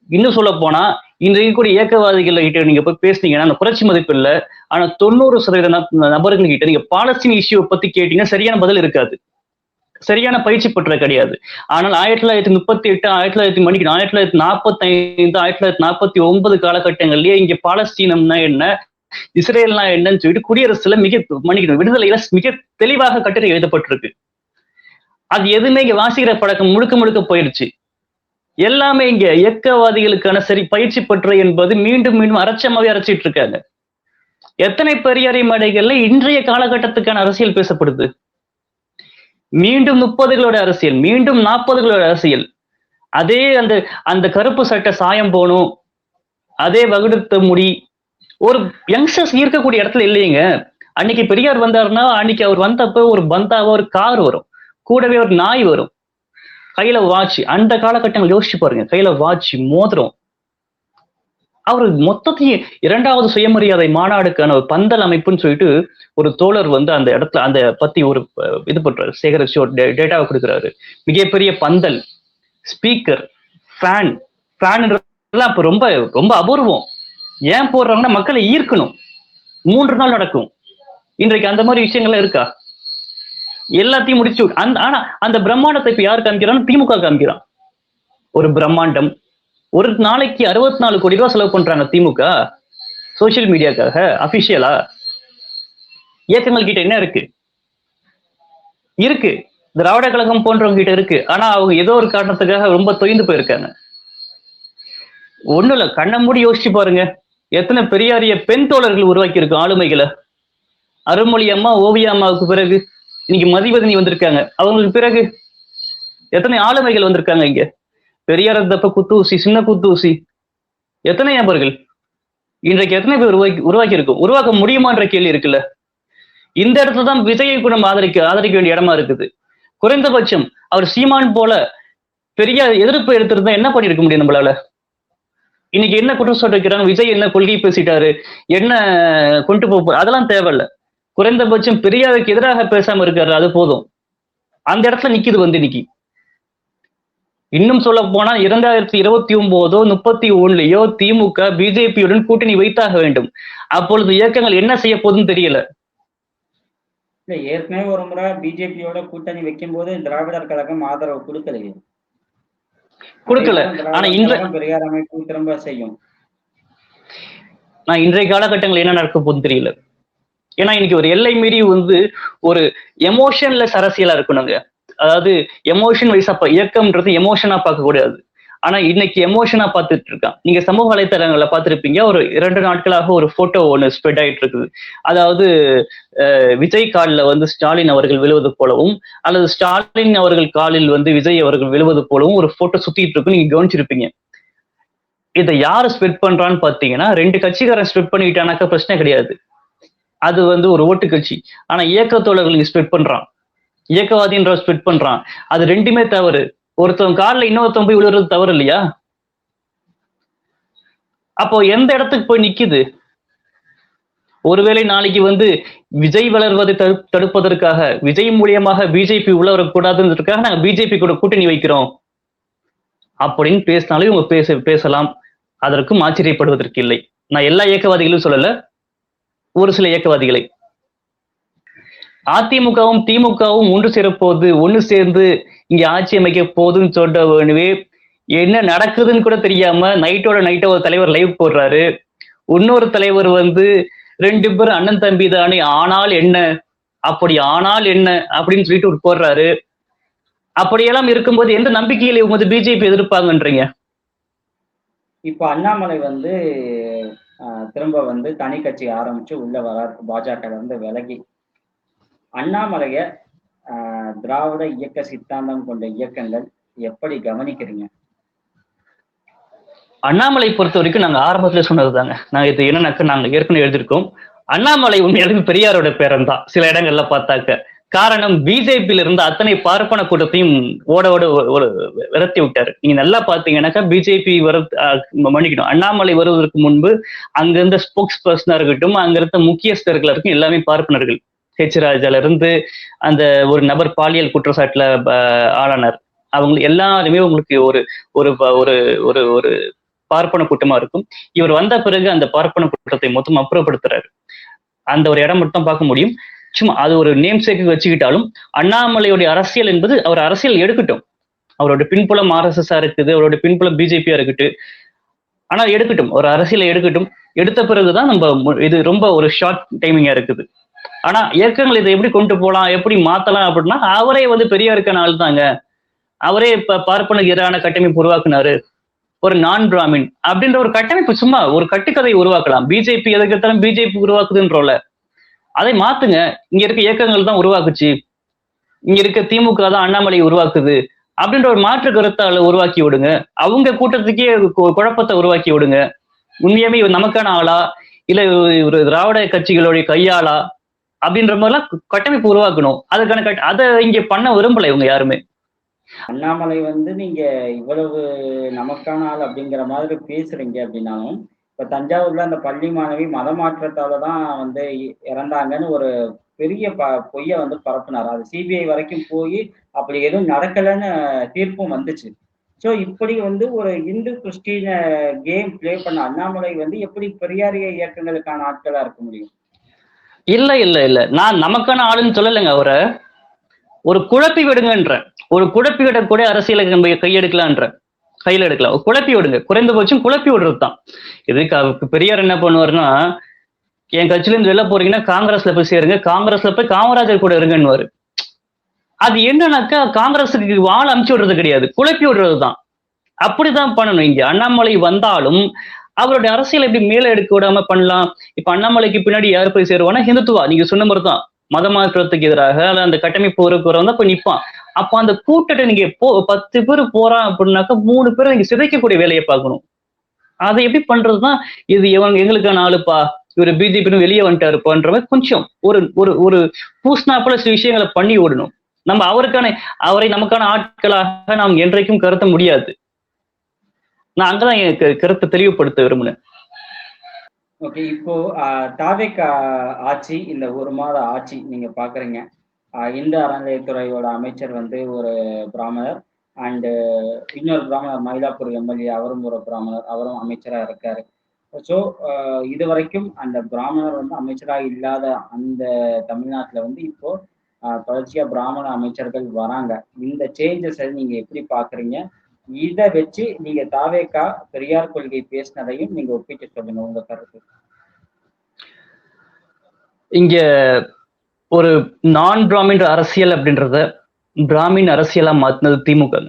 Speaker 2: இன்னும் சொல்ல போனா இன்றைக்கு கூட இயக்கவாதிகள் கிட்ட நீங்க போய் பேசுனீங்கன்னா அந்த புரட்சி மதிப்பு இல்லை. ஆனா 90% நபர்கள் கிட்ட நீங்க பாலஸ்தீன் இஷ்யூவை பத்தி கேட்டீங்கன்னா சரியான பதில் இருக்காது. சரியான பயிற்சி பெற்ற கிடையாது. ஆனால் 1938 1945 1949 காலகட்டங்கள்லயே இங்க பாலஸ்தீனம்னா என்ன, இஸ்ரேல்னா என்னன்னு சொல்லிட்டு குடியரசுல விடுதலையில மிக தெளிவாக கட்டுரை எழுதப்பட்டிருக்கு. அது எதுவுமே இங்க வாசிக்கிற பழக்கம் முழுக்க முழுக்க போயிடுச்சு. எல்லாமே இங்க இயக்கவாதிகளுக்கான சரி பயிற்சி பற்றை என்பது மீண்டும் மீண்டும் அரைச்சமாவே அரைச்சிட்டு இருக்காங்க. எத்தனை பெரியாரை மேடைகள்ல இன்றைய காலகட்டத்துக்கான அரசியல் பேசப்படுது. மீண்டும் 30களோட அரசியல், மீண்டும் 40களோட அரசியல். அதே அந்த அந்த கருப்பு சட்டை சாயம் போகணும், அதே வகுடுத்த முடி. ஒரு யங்ஸ்டர்ஸ் இருக்கக்கூடிய இடத்துல இல்லையங்க. அன்னைக்கு பெரியார் வந்தாருன்னா அன்னைக்கு அவர் வந்தப்ப ஒரு பந்தாவோ ஒரு கார் வரும், கூடவே ஒரு நாய் வரும், கையில வாட்ச். அந்த காலகட்டங்கள் யோசிச்சு பாருங்க. கையில வாட்ச், மோதிரம். அவரு மொத்தத்தையும் 2வது சுயமரியாதை மாநாடுக்கான ஒரு பந்தல் அமைப்புன்னு சொல்லிட்டு ஒரு தோழர் வந்து அந்த இடத்துல அந்த பத்தி ஒரு இது பண்றாரு, சேகரிச்சு ஒரு டேட்டாவை கொடுக்குறாரு. மிகப்பெரிய பந்தல், ஸ்பீக்கர், ஃபேன் அப்ப ரொம்ப ரொம்ப அபூர்வம். ஏன் போடுறாங்கன்னா மக்களை ஈர்க்கணும். 3 நாள் நடக்கும். இன்றைக்கு அந்த மாதிரி விஷயங்கள்லாம் இருக்கா? எல்லாத்தையும் முடிச்சு ஆனா அந்த பிரம்மாண்டத்தை இப்ப யார் காமிக்கிறான்? திமுக காமிக்கிறான். ஒரு பிரம்மாண்டம். ஒரு நாளைக்கு 64 கோடி ரூபாய் செலவு பண்றாங்க திமுக சோசியல் மீடியாக்காக. அபிஷியலா இயக்கங்கள் கிட்ட என்ன இருக்கு? திராவிட கழகம் போன்றவங்க கிட்ட இருக்கு. ஆனா அவங்க ஏதோ ஒரு காரணத்துக்காக ரொம்ப தொய்ந்து போயிருக்காங்க. ஒண்ணும் இல்ல, கண்ண மூடி யோசிச்சு பாருங்க. எத்தனை பெரியாரிய பெண் தோழர்கள் உருவாக்கி இருக்கும் ஆளுமைகளை. அருள்மொழி அம்மா, ஓவியா அம்மாவுக்கு பிறகு இன்னைக்கு மதிவதனி வந்திருக்காங்க. அவங்களுக்கு பிறகு எத்தனை ஆளுமைகள் வந்திருக்காங்க இங்க. பெரியார் தப்ப குத்தூசி, சின்ன குத்தூசி, எத்தனை நபர்கள் இன்றைக்கு எத்தனை பேர் உருவாக்கி இருக்கும். உருவாக்க முடியுமான்ற கேள்வி இருக்குல்ல. இந்த இடத்துல தான் விஜயை கூட நம்ம ஆதரிக்க வேண்டிய இடமா இருக்குது. குறைந்தபட்சம் அவர் சீமான் போல பெரிய எதிர்ப்பு எடுத்திருந்தா என்ன பண்ணிருக்க முடியும் நம்மளால? இன்னைக்கு என்ன குற்றச்சாட்டு வைக்கிறாங்க, விஜய் என்ன கொள்கை பேசிட்டாரு, என்ன கொண்டு போக, அதெல்லாம் தேவையில்ல. குறைந்தபட்சம் பெரியாருக்கு எதிராக பேசாம இருக்காரு, அது போதும். அந்த இடத்துல நிக்குது வந்து இன்னைக்கு. இன்னும் சொல்ல போனா 2029 31லயோ திமுக பிஜேபியுடன் கூட்டணி வைத்தாக வேண்டும். அப்பொழுது இயக்கங்கள் என்ன செய்ய போகுதுன்னு தெரியல.
Speaker 1: இல்ல, ஏற்கனவே ஒரு முறை பிஜேபியோட கூட்டணி வைக்கும் போது திராவிடர் கழகம் ஆதரவு கொடுக்கல. ஆனா பெரியார் அமைப்பு திரும்ப செய்யும்.
Speaker 2: நான் இன்றைய காலகட்டங்கள் என்ன நடக்க போகுதுன்னு தெரியல. ஏன்னா இன்னைக்கு ஒரு எல்லை மீறி வந்து ஒரு எமோஷன்லெஸ் அரசியலா இருக்கணுங்க. அதாவது எமோஷன் வைஸா இயக்கம்ன்றது எமோஷனா பார்க்க கூடாது. ஆனா இன்னைக்கு எமோஷனா பார்த்துட்டு இருக்கான். நீங்க சமூக வலைத்தளங்களை பார்த்திருப்பீங்க. ஒரு 2 நாட்களாக ஒரு போட்டோ ஒண்ணு ஸ்ப்ரெட் ஆயிட்டு இருக்குது. அதாவது விஜய் காலில் வந்து ஸ்டாலின் அவர்கள் விழுவது போலவும், அல்லது ஸ்டாலின் அவர்கள் காலில் வந்து விஜய் அவர்கள் விழுவது போலவும் ஒரு போட்டோ சுத்திட்டு இருக்கு. நீங்க கவனிச்சிருப்பீங்க. இதை யாரு ஸ்ப்ரெட் பண்றான்னு பாத்தீங்கன்னா 2 கட்சிக்காரன் ஸ்ப்ரெட் பண்ணிக்கிட்டானாக்கா பிரச்சனை கிடையாது. அது வந்து ஒரு ஓட்டு கட்சி. ஆனா இயக்கத்தோழர்கள் இங்க ஸ்ப்ரெட் பண்றான், இயக்கவாதின்ற ஸ்ப்ரெட் பண்றான். அது ரெண்டுமே தவறு. ஒருத்தவங்க காலில் இன்னொருத்தவங்க போய் விழுறது தவறு இல்லையா? அப்போ எந்த இடத்துக்கு போய் நிக்குது? ஒருவேளை நாளைக்கு வந்து விஜய் வளர்வதை தடுப்பதற்காக விஜய் மூலியமாக பிஜேபி உள்ள வரக்கூடாதுன்றதுக்காக நாங்க பிஜேபி கூட கூட்டணி வைக்கிறோம் அப்படின்னு பேசினாலும் இவங்க பேசலாம். அதற்கும் ஆச்சரியப்படுவதற்கு இல்லை. நான் எல்லா இயக்கவாதிகளும் சொல்லல, ஒரு சில இயக்கவாதிகளை. அதிமுகவும் திமுகவும் ஒன்று சேரப்போகுது, ஒன்று சேர்ந்து இங்க ஆட்சி அமைக்க போகுதுன்னு சொல்றவனவே என்ன நடக்குதுன்னு கூட தெரியாம நைட்டோட நைட்டா ஒரு தலைவர் லைவ் போடுறாரு. இன்னொரு தலைவர் வந்து 2 பேரும் அண்ணன் தம்பி தானே, ஆனால் என்ன, அப்படி ஆனால் என்ன அப்படின்னு சொல்லிட்டு ஒரு போடுறாரு. அப்படியெல்லாம் இருக்கும்போது எந்த நம்பிக்கையில இவங்க வந்து பிஜேபி எதிர்ப்பாங்கன்றீங்க?
Speaker 1: இப்ப அண்ணாமலை வந்து திரும்ப வந்து தனி கட்சி ஆரம்பிச்சு உள்ள வரார், பாஜக இருந்து விலகி. அண்ணாமலைய திராவிட இயக்க சித்தாந்தம் கொண்ட இயக்கங்கள் எப்படி கவனிக்கிறீங்க?
Speaker 2: அண்ணாமலை பொறுத்த வரைக்கும் நாங்க ஆரம்பத்துல சொன்னதுதாங்க. நாங்க இது என்னன்னாக்க நாங்க ஏற்கனவே எழுதியிருக்கோம். அண்ணாமலை உண்மையாலுமே பெரியாரோட பேரன் தான் சில இடங்கள்ல பார்த்தாக்க. காரணம், பிஜேபியில இருந்த அத்தனை பார்ப்பன கூட்டத்தையும் ஓட விரட்டி விட்டாரு. நீங்க நல்லா பாத்தீங்கன்னாக்கா பிஜேபி மன்னிக்கணும், அண்ணாமலை வருவதற்கு முன்பு அங்க இருந்த ஸ்போக்ஸ் பர்சனா இருக்கட்டும், அங்க இருந்த முக்கியஸ்தர்கள் இருக்கும் எல்லாமே பார்ப்பனர்கள். ஹெச் ராஜால இருந்து அந்த ஒரு நபர் பாலியல் குற்றச்சாட்டுல ஆளானார். அவங்க எல்லாருமே உங்களுக்கு ஒரு ஒரு ஒரு ஒரு பார்ப்பன கூட்டமா இருக்கும். இவர் வந்த பிறகு அந்த பார்ப்பன கூட்டத்தை மொத்தம் அப்புறப்படுத்துறாரு. அந்த ஒரு இடம் மட்டும் பார்க்க முடியும். சும்மா அது ஒரு நேம் சேக்கு வச்சுக்கிட்டாலும் அண்ணாமலையுடைய அரசியல் என்பது அவர் அரசியல் எடுக்கட்டும். அவரோட பின்புலம் RSS இருக்குது, அவரோட பின்புலம் பிஜேபியா இருக்கட்டும். ஆனா எடுக்கட்டும், ஒரு அரசியலை எடுக்கட்டும். எடுத்த பிறகுதான் நம்ம இது ரொம்ப ஒரு ஷார்ட் டைமிங்கா இருக்குது. ஆனா இயக்கங்கள் இதை எப்படி கொண்டு போகலாம், எப்படி மாத்தலாம் அப்படின்னா, அவரே வந்து பெரியாருக்கான ஆள் தாங்க. அவரே இப்ப பார்ப்பனுக்கு எதிரான கட்டமைப்பு உருவாக்குனாரு. ஒரு நான் பிராமின் அப்படின்ற ஒரு கட்டமைப்பு, சும்மா ஒரு கட்டுக்கதையை உருவாக்கலாம். பிஜேபி எதுக்கு எடுத்தாலும் பிஜேபி உருவாக்குதுன்றோல, அதை மாத்துங்க. இங்க இருக்க இயக்கங்கள் தான் உருவாக்குச்சு, இங்க இருக்க திமுக தான் அண்ணாமலை உருவாக்குது அப்படின்ற ஒரு மாற்று கருத்தால உருவாக்கி விடுங்க. அவங்க கூட்டத்துக்கே குழப்பத்தை உருவாக்கி விடுங்க. உண்மையுமே இவர் நமக்கான ஆளா, இல்ல ஒரு திராவிட கட்சிகளுடைய கையாளா அப்படின்ற மாதிரிலாம் கட்டமைப்பு உருவாக்கணும். அதுக்கான அதை இங்க பண்ண விரும்பல இவங்க யாருமே.
Speaker 1: அண்ணாமலை வந்து நீங்க இவ்வளவு நமக்கான ஆள் அப்படிங்கிற மாதிரி பேசுறீங்க அப்படின்னாலும், இப்ப தஞ்சாவூர்ல அந்த பள்ளி மாணவி மதமாற்றத்தாலதான் வந்து இறந்தாங்கன்னு ஒரு பெரிய பொய்ய வந்து பரப்புனார். அது சிபிஐ வரைக்கும் போய் அப்படி எதுவும் நடக்கலைன்னு தீர்ப்பும் வந்துச்சு. சோ இப்படி வந்து ஒரு இந்து கிறிஸ்டின கேம் பிளே பண்ண அண்ணாமலை வந்து எப்படி பெரியாரிய இயக்கங்களுக்கான ஆட்களா இருக்க முடியும்?
Speaker 2: இல்ல இல்ல இல்ல, நான் நமக்கான ஆளுன்னு சொல்லலைங்க. அவரை ஒரு குழப்பி விடுங்கன்ற, ஒரு குழப்பி விடக்கூடிய அரசியலை நம்ம கையில எடுக்கலாம். குழப்பி விடுங்க, குறைந்தபட்சம் குழப்பி விடுறதுதான். இதுக்கு பெரியார் என்ன பண்ணுவாருன்னா, என் கட்சியில இருந்து வெளில போறீங்கன்னா காங்கிரஸ்ல போய் சேருங்க, காங்கிரஸ்ல போய் காமராஜர் கூட இருங்கன்னு. அது என்னன்னாக்கா காங்கிரஸுக்கு வாழ அமுச்சு விடுறது கிடையாது, குழப்பி விடுறதுதான். அப்படிதான் பண்ணணும். இங்க அண்ணாமலை வந்தாலும் அவருடைய அரசியல் எப்படி மேல எடுக்க விடாம பண்ணலாம். இப்ப அண்ணாமலைக்கு பின்னாடி யாரு போய் சேருவானா, ஹிந்துத்துவா, நீங்க சொன்ன மாதிரிதான் மதமாற்றத்துக்கு எதிராக அந்த கட்டமைப்பு ஒருவன் போய் நிப்பான். அப்ப அந்த கூட்டத்தை நீங்க 10 பேர் போறான் அப்படின்னாக்கா 3 பேரை நீங்க சிதைக்கக்கூடிய வேலையை பார்க்கணும். அதை எப்படி பண்றதுதான், இது எங்களுக்கான ஆளுப்பா, இவர் பிஜேபி வெளியே வந்துட்டாருப்பான்ற மாதிரி கொஞ்சம் ஒரு ஒரு ஒரு பூஸ்னாப்புல சில விஷயங்களை பண்ணி விடணும். நம்ம அவரை நமக்கான ஆட்களாக நாம் என்றைக்கும் கருத்த முடியாது. நான் அங்கதான் என் கருத்தை தெளிவுபடுத்த விரும்பினேன்.
Speaker 1: ஓகே, இப்போ தாவேக ஆட்சி, இந்த 1 மாத ஆட்சி நீங்க பாக்குறீங்க. இந்து அறநிலையத்துறையோட அமைச்சர் வந்து ஒரு பிராமணர், அண்டு இன்னொரு பிராமணர் மயிலாப்பூர் எம்எல்ஏ, அவரும் ஒரு பிராமணர், அவரும் அமைச்சரா இருக்காரு. ஸோ இது வரைக்கும் அந்த பிராமணர் வந்து அமைச்சராக இல்லாத அந்த தமிழ்நாட்டுல வந்து இப்போ தொடர்ச்சியா பிராமண அமைச்சர்கள் வராங்க. இந்த சேஞ்சஸை நீங்க எப்படி பாக்குறீங்க? இதை வச்சு நீங்க தாவேகா பெரியார் கொள்கை பேசினதையும் நீங்க ஒப்பிட்டு சொல்லுங்க, உங்க கருத்து.
Speaker 2: இங்க ஒரு நான் பிராமின் அரசியல் அப்படின்றத பிராமின் அரசியலா மாத்தினது திமுக.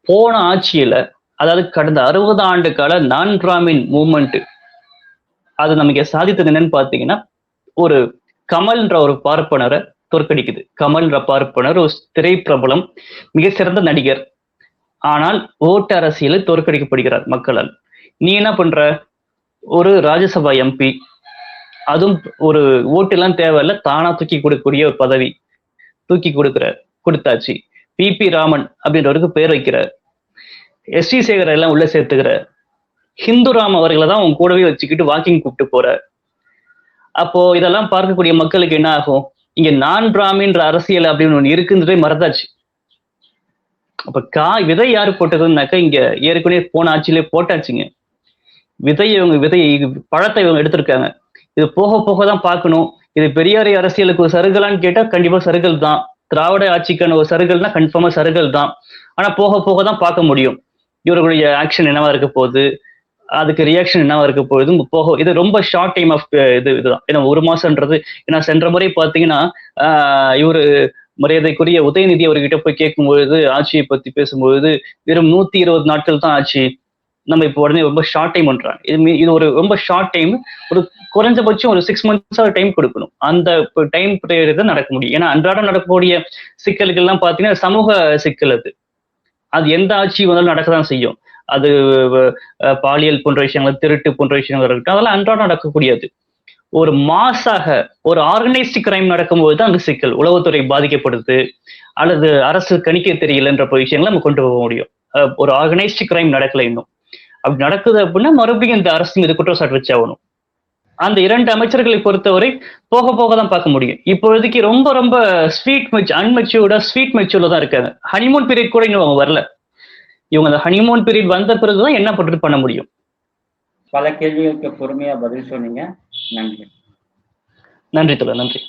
Speaker 2: போன ஆட்சியில, அதாவது கடந்த 60 ஆண்டு கால நான் பிராமின் மூவ்மெண்ட், அது நமக்கு சாதித்தது என்னன்னு பாத்தீங்கன்னா, ஒரு கமல்ன்ற ஒரு பார்ப்பனரை தோற்கடிக்குது. கமல்ன்ற பார்ப்பனர் ஒரு திரைப்பிரபலம், மிக சிறந்த நடிகர். ஆனால் ஓட்டு அரசியலில் தோற்கடிக்கப்படுகிறார் மக்களால். நீ என்ன பண்ற, ஒரு ராஜ்யசபா MP, அதுவும் ஒரு ஓட்டு எல்லாம் தேவையில்ல, தானா தூக்கி கொடுக்கக்கூடிய ஒரு பதவி தூக்கி கொடுத்தாச்சு. PP ராமன் அப்படின்றவருக்கு பேர் வைக்கிறார். ST சேகர் எல்லாம் உள்ள சேர்த்துக்கிற. ஹிந்து ராம் அவர்களை தான் உன் கூடவே வச்சுக்கிட்டு வாக்கிங் கூப்பிட்டு போற. அப்போ இதெல்லாம் பார்க்கக்கூடிய மக்களுக்கு என்ன ஆகும்? இங்க நான் பிராமின்ற அரசியல் அப்படின்னு ஒண்ணு இருக்குன்றதே மறந்தாச்சு. அப்ப விதை யாரு போட்டதுன்னாக்கா இங்க ஏற்கனவே போன ஆட்சியிலே போட்டாச்சுங்க. விதை பழத்தை இவங்க எடுத்திருக்காங்க. இது போக போக தான் பார்க்கணும். இது பெரியாரை அரசியலுக்கு ஒரு சருகலான்னு கேட்டா கண்டிப்பா சருகல் தான். திராவிட ஆட்சிக்கான ஒரு சருகல்னா கன்ஃபார்மா சருகல் தான். ஆனா போக போக தான் பார்க்க முடியும். இவர்களுடைய ஆக்ஷன் என்னவா இருக்க போகுது, அதுக்கு ரியாக்ஷன் என்னவா இருக்க போகுது போக. இது ரொம்ப ஷார்ட் டைம் ஆஃப் இதுதான். ஏன்னா 1 மாசம்ன்றது, ஏன்னா சென்ற முறை பார்த்தீங்கன்னா இவரு மரியாதைக்குரிய உதயநிதி அவர்கிட்ட போய் கேட்கும்பொழுது, ஆட்சியை பத்தி பேசும்பொழுது வெறும் 120 நாட்கள் தான் ஆட்சி, நம்ம இப்போ உடனே ரொம்ப ஷார்ட் டைம் பண்றாங்க. இது ஒரு ரொம்ப ஷார்ட் டைம். ஒரு குறைஞ்சபட்சம் ஒரு 6 months டைம் கொடுக்கணும். அந்த டைம் பீரியட் தான் நடக்க முடியும். ஏன்னா அன்றாடம் நடக்கக்கூடிய சிக்கல்கள்லாம் பார்த்தீங்கன்னா சமூக சிக்கல். அது எந்த ஆட்சி வந்தாலும் நடக்கதான் செய்யும். அது பாலியல் போன்ற விஷயங்கள், திருட்டு போன்ற விஷயங்கள் இருக்கட்டும், அதெல்லாம் அன்றாடம் நடக்கக்கூடியது. ஒரு மாசாக ஒரு ஆர்கனைஸ்டு கிரைம் நடக்கும்போது தான் அங்க சிக்கல். உளவுத்துறை பாதிக்கப்படுது அல்லது அரசு கணிக்க தெரியலன்ற விஷயங்களை நம்ம கொண்டு போக முடியும். ஒரு ஆர்கனைஸ்டு கிரைம் நடக்கல இன்னும். அப்படி நடக்குது அப்படின்னா மறுபடியும் இந்த அரசு மீது குற்றச்சாட்டு வச்சாகணும். அந்த 2 அமைச்சர்களை பொறுத்தவரை போக போக தான் பார்க்க முடியும். இப்போதைக்கு ரொம்ப ரொம்ப அன்மெச்சூர்டா ஸ்வீட் மெச்சூர்ல தான் இருக்காங்க. ஹனிமூன் பீரியட் கூட இன்னும் அவங்க வரல. இவங்க அந்த ஹனிமூன் பீரியட் வந்த பிறகுதான் என்ன பண்ண முடியும்.
Speaker 1: பல கேள்விகளுக்கு பொறுமையா பதில் சொன்னீங்க. நன்றி.
Speaker 2: நன்றி தோழர், நன்றி.